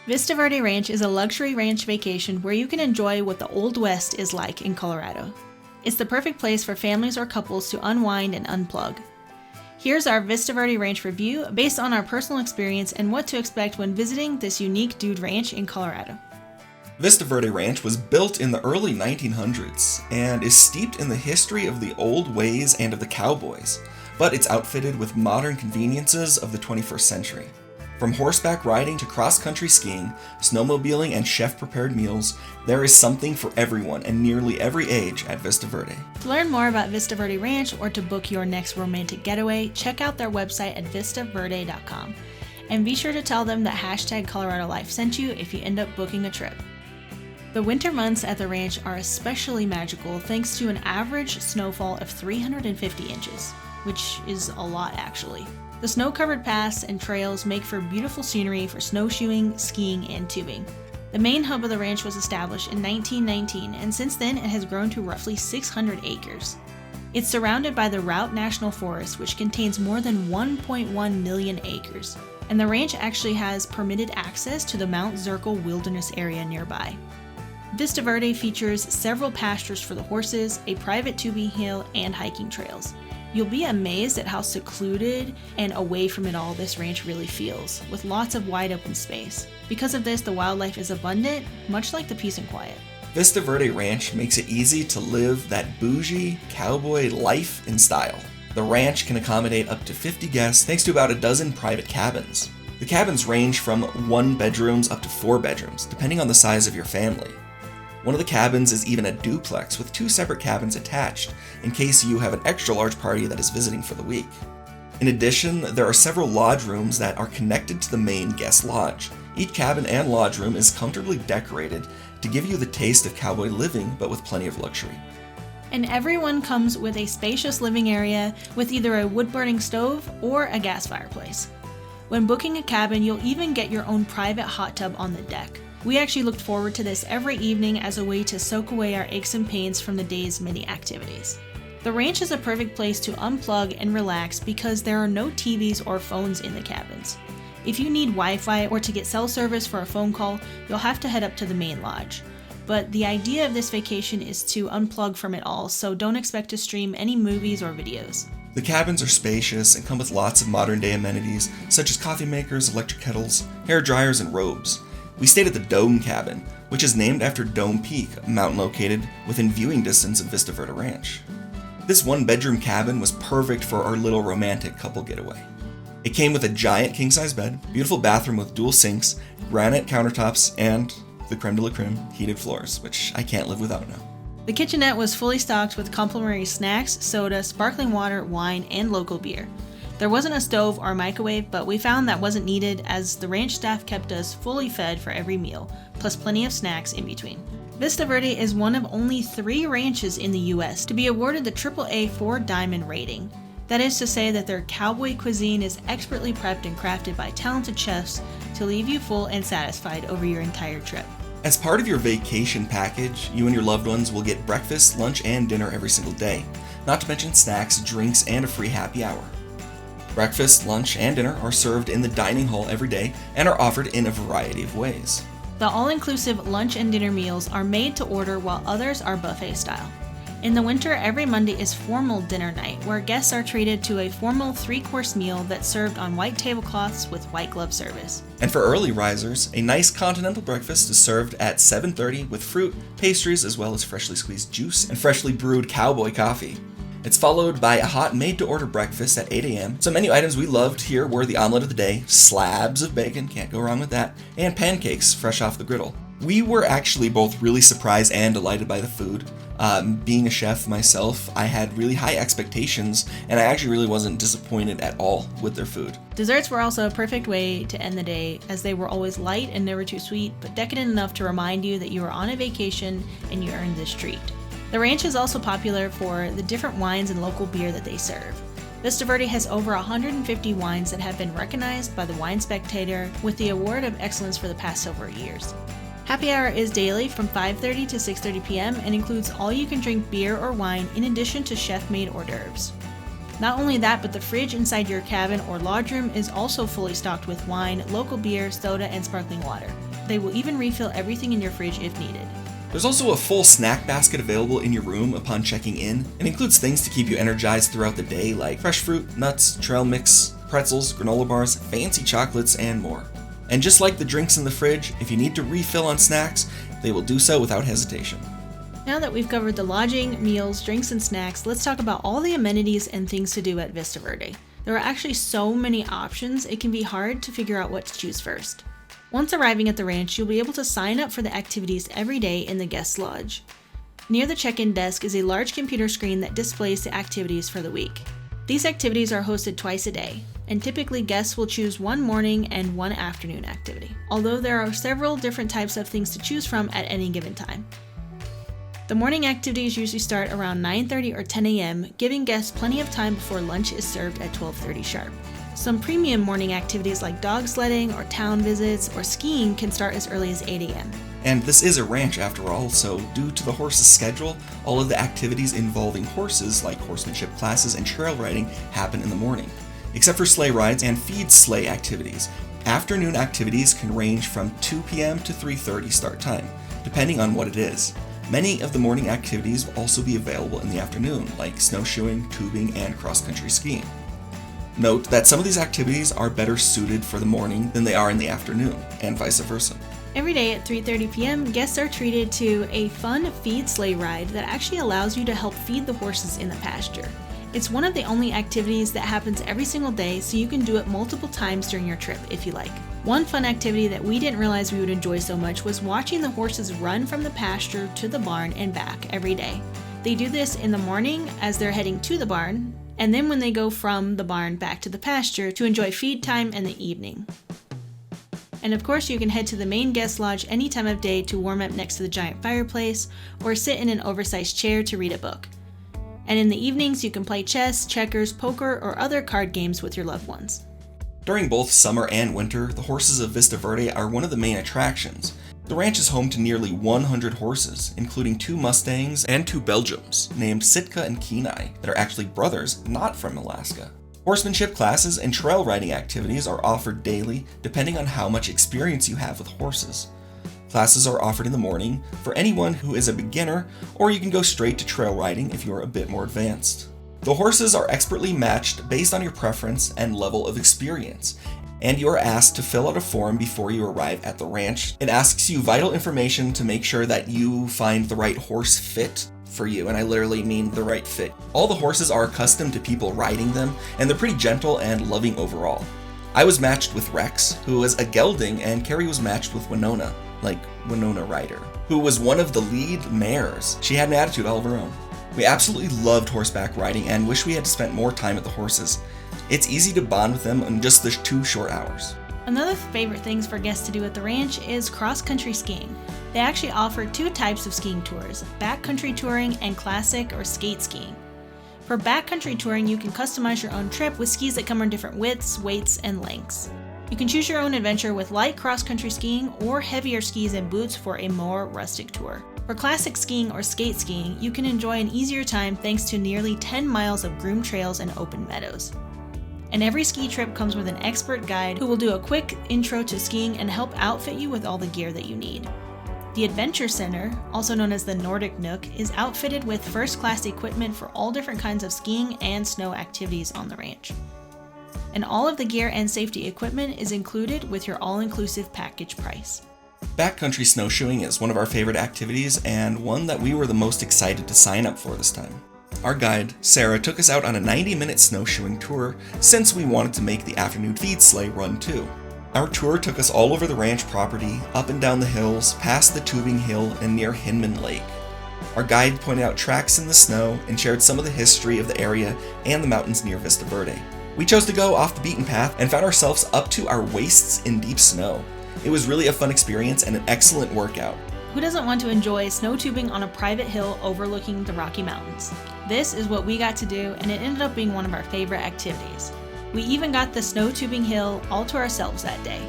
Vista Verde Ranch is a luxury ranch vacation where you can enjoy what the Old West is like in Colorado. It's the perfect place for families or couples to unwind and unplug. Here's our Vista Verde Ranch review based on our personal experience and what to expect when visiting this unique dude ranch in Colorado. Vista Verde Ranch was built in the early 1900s and is steeped in the history of the old ways and of the cowboys, but it's outfitted with modern conveniences of the 21st century. From horseback riding to cross-country skiing, snowmobiling, and chef-prepared meals, there is something for everyone and nearly every age at Vista Verde. To learn more about Vista Verde Ranch or to book your next romantic getaway, check out their website at vistaverde.com. And be sure to tell them that #ColoradoLife sent you if you end up booking a trip. The winter months at the ranch are especially magical thanks to an average snowfall of 350 inches, which is a lot actually. The snow-covered paths and trails make for beautiful scenery for snowshoeing, skiing, and tubing. The main hub of the ranch was established in 1919, and since then it has grown to roughly 600 acres. It's surrounded by the Route National Forest, which contains more than 1.1 million acres, and the ranch actually has permitted access to the Mount Zirkle Wilderness area nearby. Vista Verde features several pastures for the horses, a private tubing hill, and hiking trails. You'll be amazed at how secluded and away from it all this ranch really feels, with lots of wide open space. Because of this, the wildlife is abundant, much like the peace and quiet. Vista Verde Ranch makes it easy to live that bougie cowboy life in style. The ranch can accommodate up to 50 guests thanks to about a dozen private cabins. The cabins range from 1 bedrooms up to 4 bedrooms, depending on the size of your family. One of the cabins is even a duplex with 2 separate cabins attached in case you have an extra large party that is visiting for the week. In addition, there are several lodge rooms that are connected to the main guest lodge. Each cabin and lodge room is comfortably decorated to give you the taste of cowboy living, but with plenty of luxury. And everyone comes with a spacious living area with either a wood-burning stove or a gas fireplace. When booking a cabin, you'll even get your own private hot tub on the deck. We actually looked forward to this every evening as a way to soak away our aches and pains from the day's many activities. The ranch is a perfect place to unplug and relax because there are no TVs or phones in the cabins. If you need Wi-Fi or to get cell service for a phone call, you'll have to head up to the main lodge. But the idea of this vacation is to unplug from it all, so don't expect to stream any movies or videos. The cabins are spacious and come with lots of modern-day amenities such as coffee makers, electric kettles, hair dryers, and robes. We stayed at the Dome Cabin, which is named after Dome Peak, a mountain located within viewing distance of Vista Verde Ranch. This 1-bedroom cabin was perfect for our little romantic couple getaway. It came with a giant king-size bed, beautiful bathroom with dual sinks, granite countertops, and the creme de la creme, heated floors, which I can't live without now. The kitchenette was fully stocked with complimentary snacks, soda, sparkling water, wine, and local beer. There wasn't a stove or a microwave, but we found that wasn't needed as the ranch staff kept us fully fed for every meal, plus plenty of snacks in between. Vista Verde is one of only 3 ranches in the US to be awarded the AAA 4-diamond rating. That is to say that their cowboy cuisine is expertly prepped and crafted by talented chefs to leave you full and satisfied over your entire trip. As part of your vacation package, you and your loved ones will get breakfast, lunch, and dinner every single day, not to mention snacks, drinks, and a free happy hour. Breakfast, lunch, and dinner are served in the dining hall every day and are offered in a variety of ways. The all-inclusive lunch and dinner meals are made to order while others are buffet style. In the winter, every Monday is formal dinner night, where guests are treated to a formal 3-course meal that's served on white tablecloths with white glove service. And for early risers, a nice continental breakfast is served at 7:30 with fruit, pastries, as well as freshly squeezed juice and freshly brewed cowboy coffee. It's followed by a hot made-to-order breakfast at 8 a.m. Some menu items we loved here were the omelet of the day, slabs of bacon, can't go wrong with that, and pancakes fresh off the griddle. We were actually both really surprised and delighted by the food. Being a chef myself, I had really high expectations, and I actually really wasn't disappointed at all with their food. Desserts were also a perfect way to end the day, as they were always light and never too sweet, but decadent enough to remind you that you are on a vacation and you earned this treat. The ranch is also popular for the different wines and local beer that they serve. Vista Verde has over 150 wines that have been recognized by the Wine Spectator with the Award of Excellence for the past several years. Happy hour is daily from 5:30 to 6:30 p.m. and includes all-you-can-drink beer or wine in addition to chef-made hors d'oeuvres. Not only that, but the fridge inside your cabin or lodge room is also fully stocked with wine, local beer, soda, and sparkling water. They will even refill everything in your fridge if needed. There's also a full snack basket available in your room upon checking in. It includes things to keep you energized throughout the day like fresh fruit, nuts, trail mix, pretzels, granola bars, fancy chocolates, and more. And just like the drinks in the fridge, if you need to refill on snacks, they will do so without hesitation. Now that we've covered the lodging, meals, drinks, and snacks, let's talk about all the amenities and things to do at Vista Verde. There are actually so many options, it can be hard to figure out what to choose first. Once arriving at the ranch, you'll be able to sign up for the activities every day in the guest lodge. Near the check-in desk is a large computer screen that displays the activities for the week. These activities are hosted twice a day, and typically guests will choose one morning and one afternoon activity, although there are several different types of things to choose from at any given time. The morning activities usually start around 9:30 or 10 a.m., giving guests plenty of time before lunch is served at 12:30 sharp. Some premium morning activities like dog sledding or town visits or skiing can start as early as 8 a.m. And this is a ranch after all, so due to the horse's schedule, all of the activities involving horses like horsemanship classes and trail riding happen in the morning. Except for sleigh rides and feed sleigh activities. Afternoon activities can range from 2 p.m. to 3:30 start time, depending on what it is. Many of the morning activities will also be available in the afternoon, like snowshoeing, tubing, and cross-country skiing. Note that some of these activities are better suited for the morning than they are in the afternoon, and vice versa. Every day at 3:30 p.m., guests are treated to a fun feed sleigh ride that actually allows you to help feed the horses in the pasture. It's one of the only activities that happens every single day, so you can do it multiple times during your trip if you like. One fun activity that we didn't realize we would enjoy so much was watching the horses run from the pasture to the barn and back every day. They do this in the morning as they're heading to the barn, and then when they go from the barn back to the pasture to enjoy feed time in the evening. And of course, you can head to the main guest lodge any time of day to warm up next to the giant fireplace or sit in an oversized chair to read a book. And in the evenings, you can play chess, checkers, poker, or other card games with your loved ones. During both summer and winter, the horses of Vista Verde are one of the main attractions. The ranch is home to nearly 100 horses, including 2 Mustangs and 2 Belgiums, named Sitka and Kenai, that are actually brothers not from Alaska. Horsemanship classes and trail riding activities are offered daily, depending on how much experience you have with horses. Classes are offered in the morning for anyone who is a beginner, or you can go straight to trail riding if you're a bit more advanced. The horses are expertly matched based on your preference and level of experience, and you are asked to fill out a form before you arrive at the ranch. It asks you vital information to make sure that you find the right horse fit for you, and I literally mean the right fit. All the horses are accustomed to people riding them, and they're pretty gentle and loving overall. I was matched with Rex, who was a gelding, and Carrie was matched with Winona, like Winona Ryder, who was one of the lead mares. She had an attitude all of her own. We absolutely loved horseback riding and wish we had spent more time with the horses. It's easy to bond with them in just the 2 short hours. Another favorite things for guests to do at the ranch is cross-country skiing. They actually offer 2 types of skiing tours, backcountry touring and classic or skate skiing. For backcountry touring, you can customize your own trip with skis that come in different widths, weights, and lengths. You can choose your own adventure with light cross-country skiing or heavier skis and boots for a more rustic tour. For classic skiing or skate skiing, you can enjoy an easier time thanks to nearly 10 miles of groomed trails and open meadows. And every ski trip comes with an expert guide who will do a quick intro to skiing and help outfit you with all the gear that you need. The Adventure Center, also known as the Nordic Nook, is outfitted with first-class equipment for all different kinds of skiing and snow activities on the ranch. And all of the gear and safety equipment is included with your all-inclusive package price. Backcountry snowshoeing is one of our favorite activities and one that we were the most excited to sign up for this time. Our guide, Sarah, took us out on a 90-minute snowshoeing tour since we wanted to make the afternoon feed sleigh run too. Our tour took us all over the ranch property, up and down the hills, past the tubing hill, and near Hinman Lake. Our guide pointed out tracks in the snow and shared some of the history of the area and the mountains near Vista Verde. We chose to go off the beaten path and found ourselves up to our waists in deep snow. It was really a fun experience and an excellent workout. Who doesn't want to enjoy snow tubing on a private hill overlooking the Rocky Mountains? This is what we got to do, and it ended up being one of our favorite activities. We even got the snow tubing hill all to ourselves that day.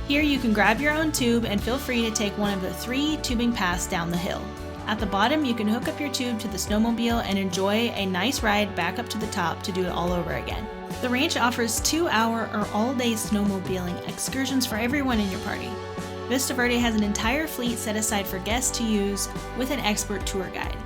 Here you can grab your own tube and feel free to take one of the 3 tubing paths down the hill. At the bottom, you can hook up your tube to the snowmobile and enjoy a nice ride back up to the top to do it all over again. The ranch offers 2-hour or all-day snowmobiling excursions for everyone in your party. Vista Verde has an entire fleet set aside for guests to use with an expert tour guide.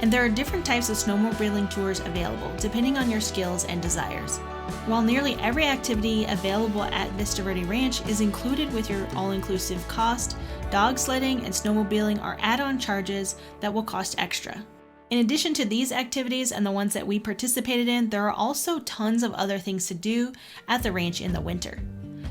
And there are different types of snowmobiling tours available depending on your skills and desires. While nearly every activity available at Vista Verde Ranch is included with your all-inclusive cost, dog sledding and snowmobiling are add-on charges that will cost extra. In addition to these activities and the ones that we participated in, there are also tons of other things to do at the ranch in the winter.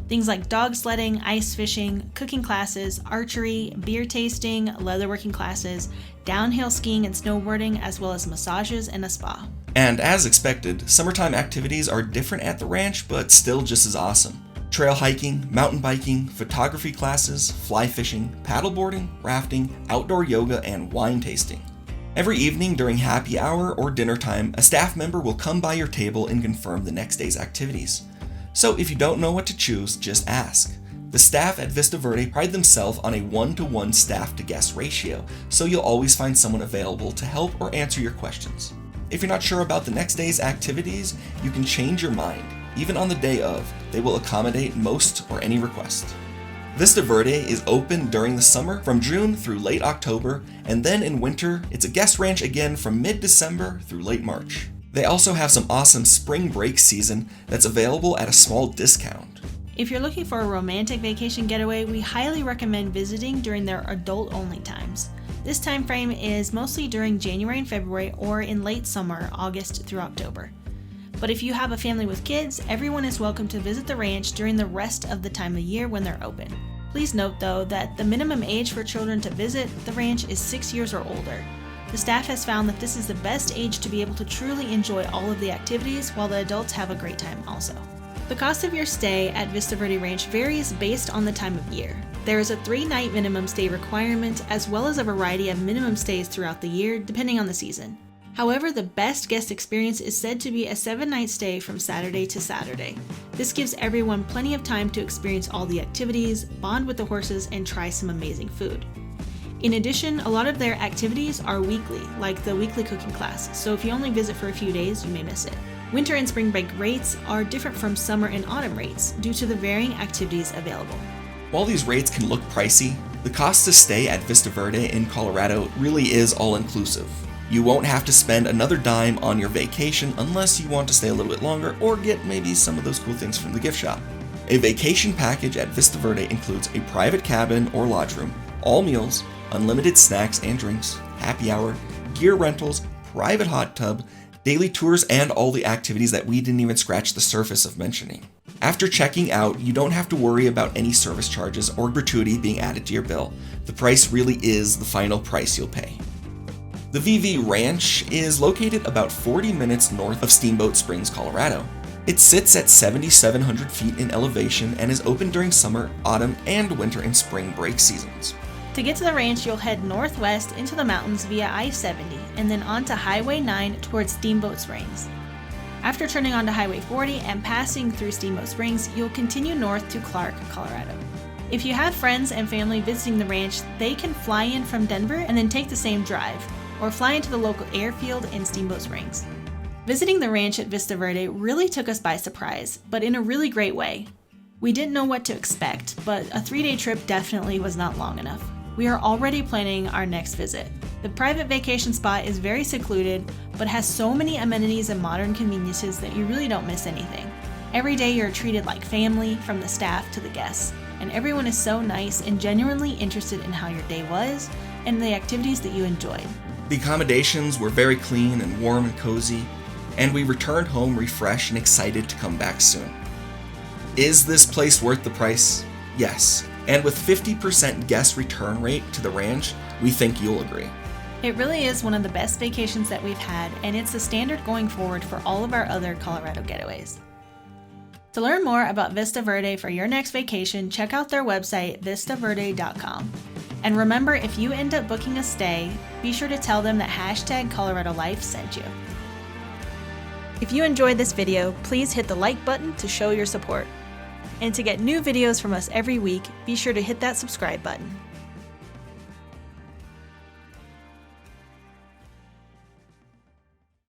Things like dog sledding, ice fishing, cooking classes, archery, beer tasting, leatherworking classes, downhill skiing and snowboarding, as well as massages and a spa. And as expected, summertime activities are different at the ranch, but still just as awesome. Trail hiking, mountain biking, photography classes, fly fishing, paddleboarding, rafting, outdoor yoga, and wine tasting. Every evening during happy hour or dinner time, a staff member will come by your table and confirm the next day's activities. So if you don't know what to choose, just ask. The staff at Vista Verde pride themselves on a 1-to-1 staff-to-guest ratio, so you'll always find someone available to help or answer your questions. If you're not sure about the next day's activities, you can change your mind. Even on the day of, they will accommodate most or any request. Vista Verde is open during the summer from June through late October, and then in winter, it's a guest ranch again from mid-December through late March. They also have some awesome spring break season that's available at a small discount. If you're looking for a romantic vacation getaway, we highly recommend visiting during their adult-only times. This time frame is mostly during January and February or in late summer, August through October. But if you have a family with kids, everyone is welcome to visit the ranch during the rest of the time of year when they're open. Please note though that the minimum age for children to visit the ranch is 6 years or older. The staff has found that this is the best age to be able to truly enjoy all of the activities while the adults have a great time also. The cost of your stay at Vista Verde Ranch varies based on the time of year. There is a 3-night minimum stay requirement as well as a variety of minimum stays throughout the year depending on the season. However, the best guest experience is said to be a 7-night stay from Saturday to Saturday. This gives everyone plenty of time to experience all the activities, bond with the horses, and try some amazing food. In addition, a lot of their activities are weekly, like the weekly cooking class, so if you only visit for a few days, you may miss it. Winter and spring break rates are different from summer and autumn rates due to the varying activities available. While these rates can look pricey, the cost to stay at Vista Verde in Colorado really is all-inclusive. You won't have to spend another dime on your vacation unless you want to stay a little bit longer or get maybe some of those cool things from the gift shop. A vacation package at Vista Verde includes a private cabin or lodge room, all meals, unlimited snacks and drinks, happy hour, gear rentals, private hot tub, daily tours, and all the activities that we didn't even scratch the surface of mentioning. After checking out, you don't have to worry about any service charges or gratuity being added to your bill. The price really is the final price you'll pay. The VV Ranch is located about 40 minutes north of Steamboat Springs, Colorado. It sits at 7,700 feet in elevation and is open during summer, autumn, and winter and spring break seasons. To get to the ranch, you'll head northwest into the mountains via I-70 and then onto Highway 9 towards Steamboat Springs. After turning onto Highway 40 and passing through Steamboat Springs, you'll continue north to Clark, Colorado. If you have friends and family visiting the ranch, they can fly in from Denver and then take the same drive, or fly into the local airfield in Steamboat Springs. Visiting the ranch at Vista Verde really took us by surprise, but in a really great way. We didn't know what to expect, but a 3-day trip definitely was not long enough. We are already planning our next visit. The private vacation spot is very secluded, but has so many amenities and modern conveniences that you really don't miss anything. Every day you're treated like family, from the staff to the guests, and everyone is so nice and genuinely interested in how your day was and the activities that you enjoyed. The accommodations were very clean and warm and cozy, and we returned home refreshed and excited to come back soon. Is this place worth the price? Yes, and with 50% guest return rate to the ranch, we think you'll agree. It really is one of the best vacations that we've had, and it's the standard going forward for all of our other Colorado getaways. To learn more about Vista Verde for your next vacation, check out their website, vistaverde.com. And remember, if you end up booking a stay, be sure to tell them that #ColoradoLife sent you. If you enjoyed this video, please hit the like button to show your support. And to get new videos from us every week, be sure to hit that subscribe button.